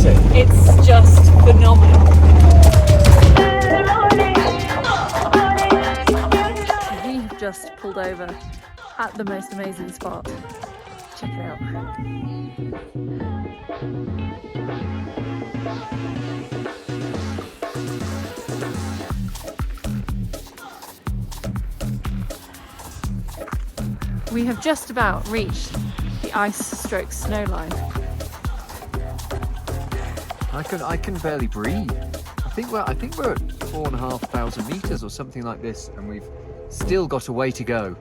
it? It's just phenomenal. We have just pulled over at the most amazing spot. Check it out. We have just about reached the ice/snow line. I can barely breathe. I think we're at 4,500 meters or something like this, and we've still got a way to go.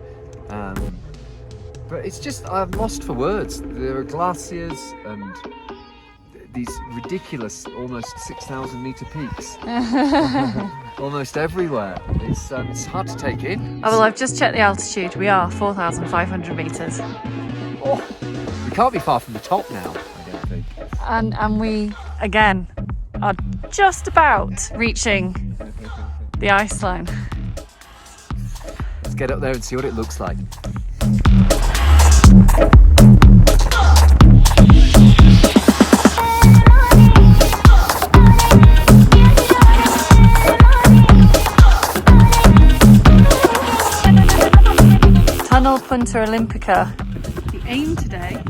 But it's just, I'm lost for words. There are glaciers and these ridiculous, almost 6,000 meter peaks, almost everywhere. It's hard to take in. Oh well, I've just checked the altitude. We are 4,500 meters. Oh, we can't be far from the top now, I don't think. And we, again, are just about reaching the ice line. Let's get up there and see what it looks like. Tunnel Punta Olimpica. The aim today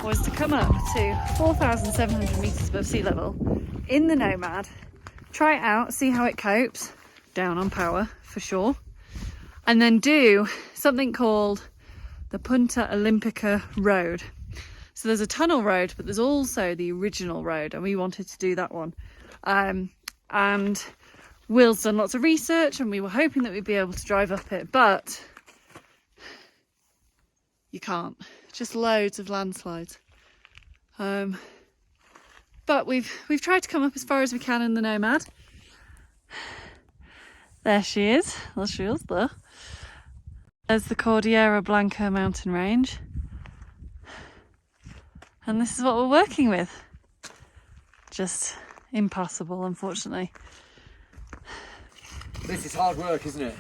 was to come up to 4,700 meters above sea level in the Nomad, try it out, see how it copes, down on power for sure, and then do something called the Punta Olimpica road. So there's a tunnel road, but there's also the original road, and we wanted to do that one. And Will's done lots of research, and we were hoping that we'd be able to drive up it, but you can't. Just loads of landslides. But we've tried to come up as far as we can in the Nomad. There she is. Well, she is there. There's the Cordillera Blanca mountain range. And this is what we're working with. Just impassable, unfortunately. This is hard work, isn't it?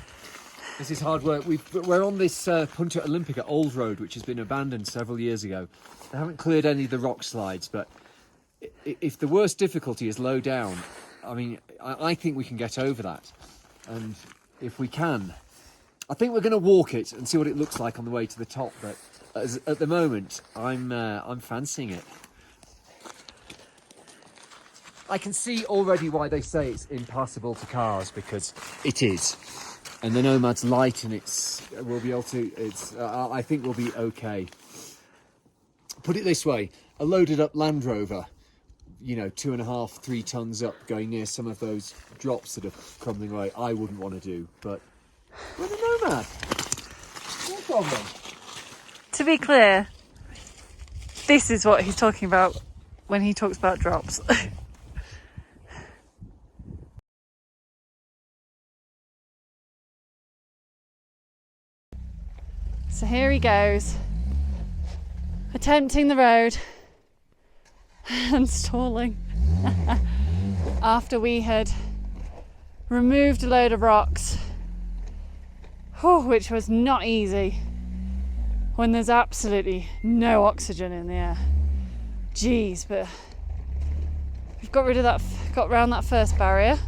This is hard work. We're on this Punta Olimpica old road, which has been abandoned several years ago. They haven't cleared any of the rock slides, but if the worst difficulty is low down, I mean, I think we can get over that. And if we can, I think we're going to walk it and see what it looks like on the way to the top. But at the moment, I'm fancying it. I can see already why they say it's impassable to cars, because it is. And the Nomad's light, and we'll be able to. I think we'll be okay. Put it this way: a loaded up Land Rover, 2.5, 3 tons up, going near some of those drops that are crumbling away, I wouldn't want to do. But we're the Nomad. No problem. To be clear, this is what he's talking about when he talks about drops. So here he goes, attempting the road and stalling after we had removed a load of rocks, which was not easy when there's absolutely no oxygen in the air. Jeez, but we've got rid of that, got around that first barrier.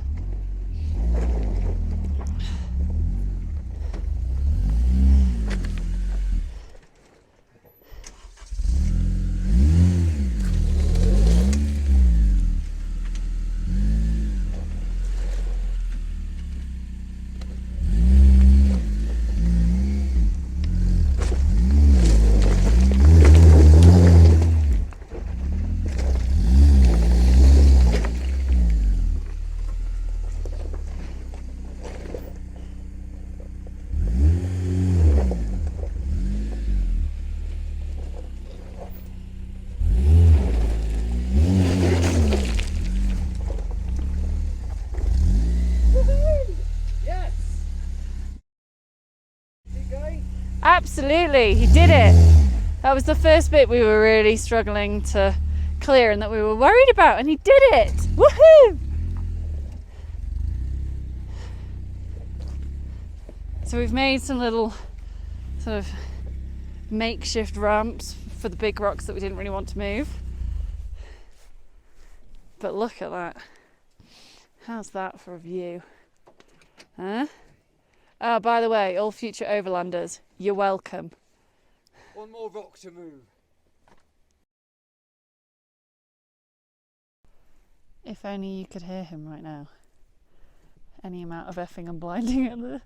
Absolutely, he did it. That was the first bit we were really struggling to clear and that we were worried about, and he did it. Woohoo! So we've made some little sort of makeshift ramps for the big rocks that we didn't really want to move. But look at that. How's that for a view? Huh? Oh, by the way, all future overlanders, you're welcome. One more rock to move. If only you could hear him right now. Any amount of effing and blinding at the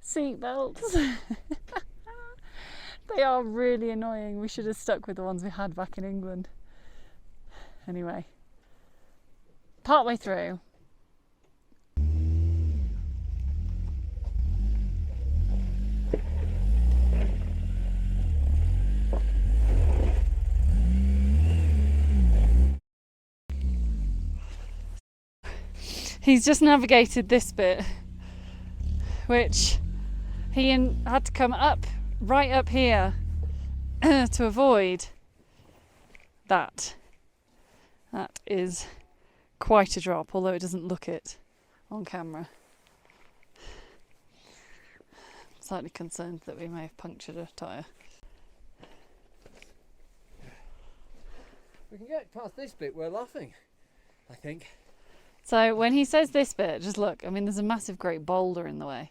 seat belts. They are really annoying. We should have stuck with the ones we had back in England. Anyway, partway through. He's just navigated this bit, which he had to come up, right up here, to avoid that. That is quite a drop, although it doesn't look it on camera. I'm slightly concerned that we may have punctured a tyre. We can get past this bit, we're laughing, I think. So when he says this bit, just look, I mean, there's a massive great boulder in the way.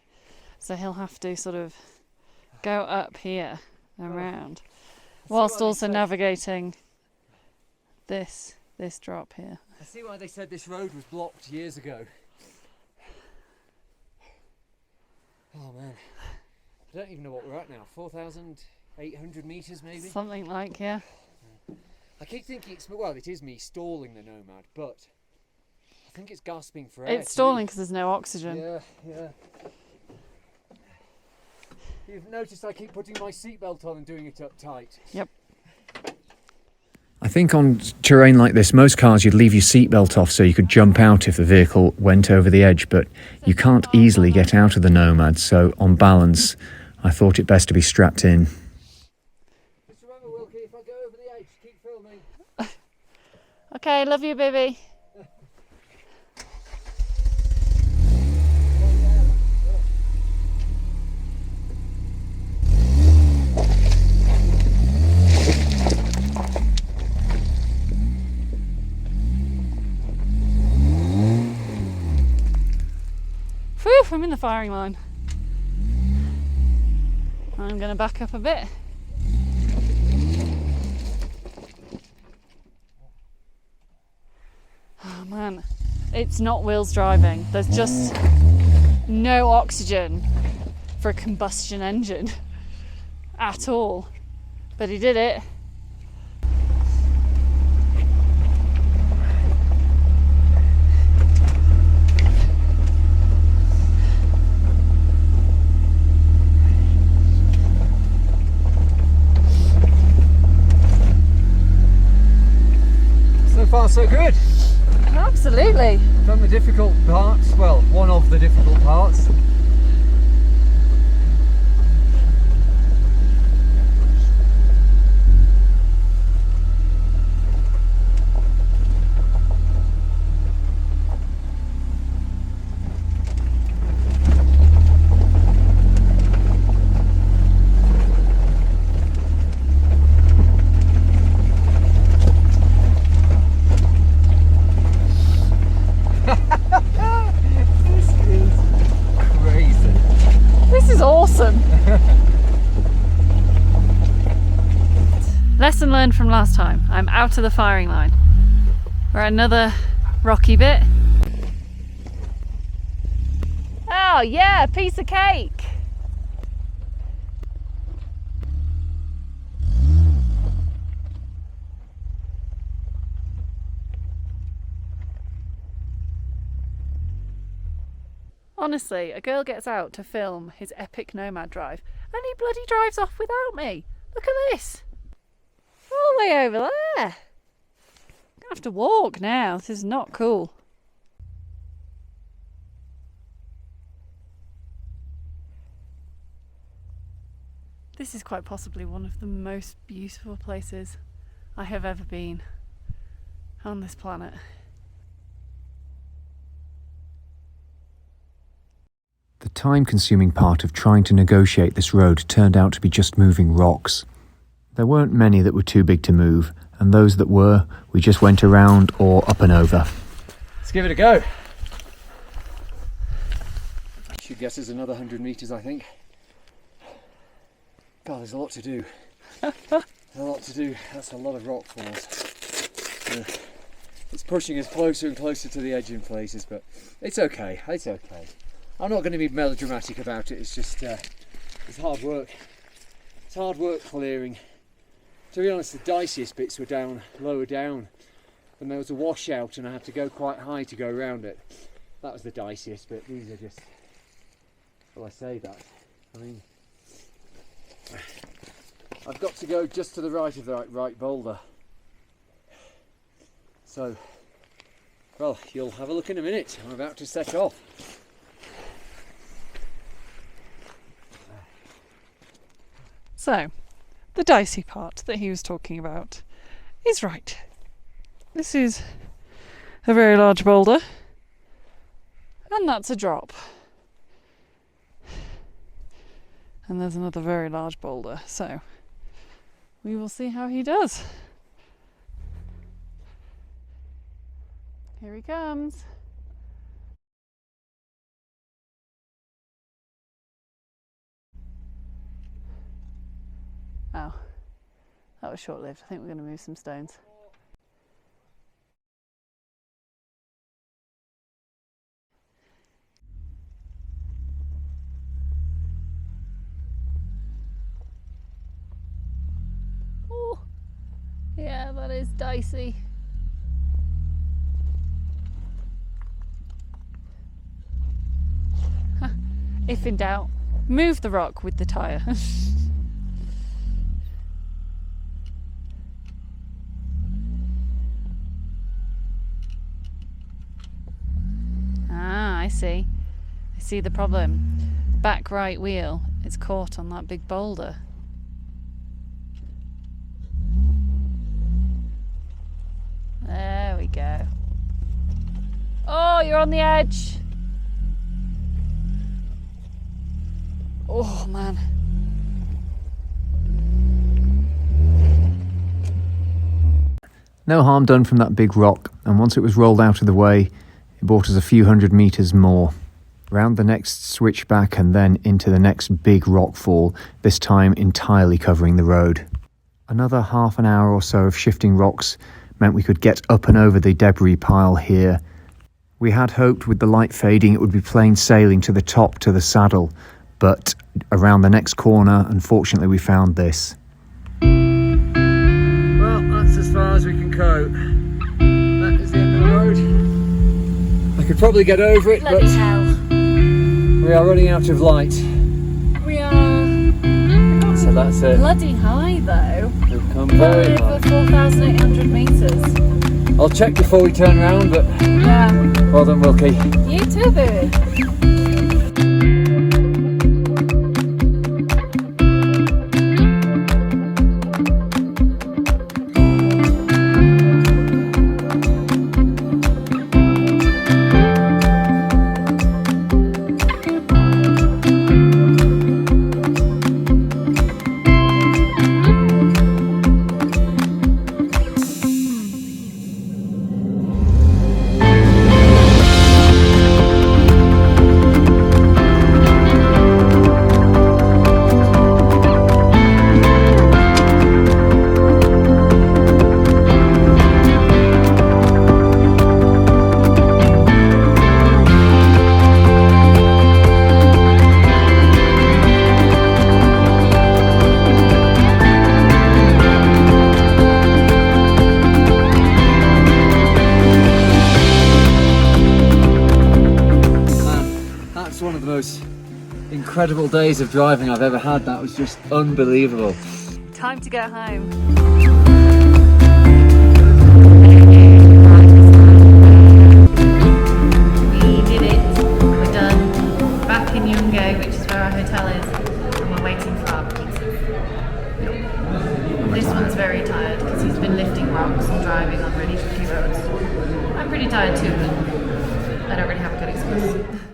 So he'll have to sort of go up here and around, whilst also navigating this drop here. I see why they said this road was blocked years ago. Oh man, I don't even know what we're at now, 4,800 metres maybe? Something like, yeah. I keep thinking it is me stalling the Nomad, but I think it's gasping for air. It's stalling because there's no oxygen. Yeah. You've noticed I keep putting my seatbelt on and doing it up tight. Yep. I think on terrain like this, most cars you'd leave your seatbelt off so you could jump out if the vehicle went over the edge, but you can't easily get out of the Nomad, so on balance, I thought it best to be strapped in. Just remember, Wilkie, if I go over the edge, keep filming. Okay, love you, baby. Whew, I'm in the firing line. I'm going to back up a bit. Oh man, it's not wheels driving. There's just no oxygen for a combustion engine at all. But he did it. So far so good. Absolutely. Done the difficult parts, well, one of the difficult parts. Awesome. Lesson learned from last time. I'm out of the firing line. We're at another rocky bit. Oh yeah, piece of cake. Honestly, a girl gets out to film his epic Nomad drive and he bloody drives off without me. Look at this. All the way over there. I'm gonna have to walk now. This is not cool. This is quite possibly one of the most beautiful places I have ever been on this planet. The time-consuming part of trying to negotiate this road turned out to be just moving rocks. There weren't many that were too big to move, and those that were, we just went around or up and over. Let's give it a go. Should get us another 100 metres, I think. God, there's a lot to do. There's a lot to do. That's a lot of rock falls. It's pushing us closer and closer to the edge in places, but it's okay. It's okay. I'm not going to be melodramatic about it. It's just it's hard work. It's hard work clearing. To be honest, the diciest bits were down lower down, and there was a washout, and I had to go quite high to go around it. That was the diciest bit. These are just. Well, I say that. I mean, I've got to go just to the right of the right boulder. So, well, you'll have a look in a minute. I'm about to set off. So, the dicey part that he was talking about is right. This is a very large boulder, and that's a drop. And there's another very large boulder, so we will see how he does. Here he comes. Oh, that was short-lived. I think we're going to move some stones. Oh, yeah, that is dicey. If in doubt, move the rock with the tyre. Ah, I see. I see the problem. Back right wheel is caught on that big boulder. There we go. Oh, you're on the edge. Oh man. No harm done from that big rock, and once it was rolled out of the way, it brought us a few 100 metres more. Round the next switchback and then into the next big rock fall, this time entirely covering the road. Another half an hour or so of shifting rocks meant we could get up and over the debris pile here. We had hoped with the light fading it would be plain sailing to the top to the saddle, but around the next corner, unfortunately, we found this. Well, that's as far as we can go. That is the end of the road. I could probably get over it, Bloody hell. we are running out of light. We are So that's it. bloody high though. We've come very high. Over 4,800 metres. I'll check before we turn around, but Yeah. well done, Wilkie. You too, baby. One of the most incredible days of driving I've ever had. That was just unbelievable. Time to go home. We did it. We're done. Back in Yungo, which is where our hotel is, and we're waiting for our pizza. This one's very tired because he's been lifting rocks and driving on really tricky roads. I'm pretty tired too, but I don't really have a good excuse.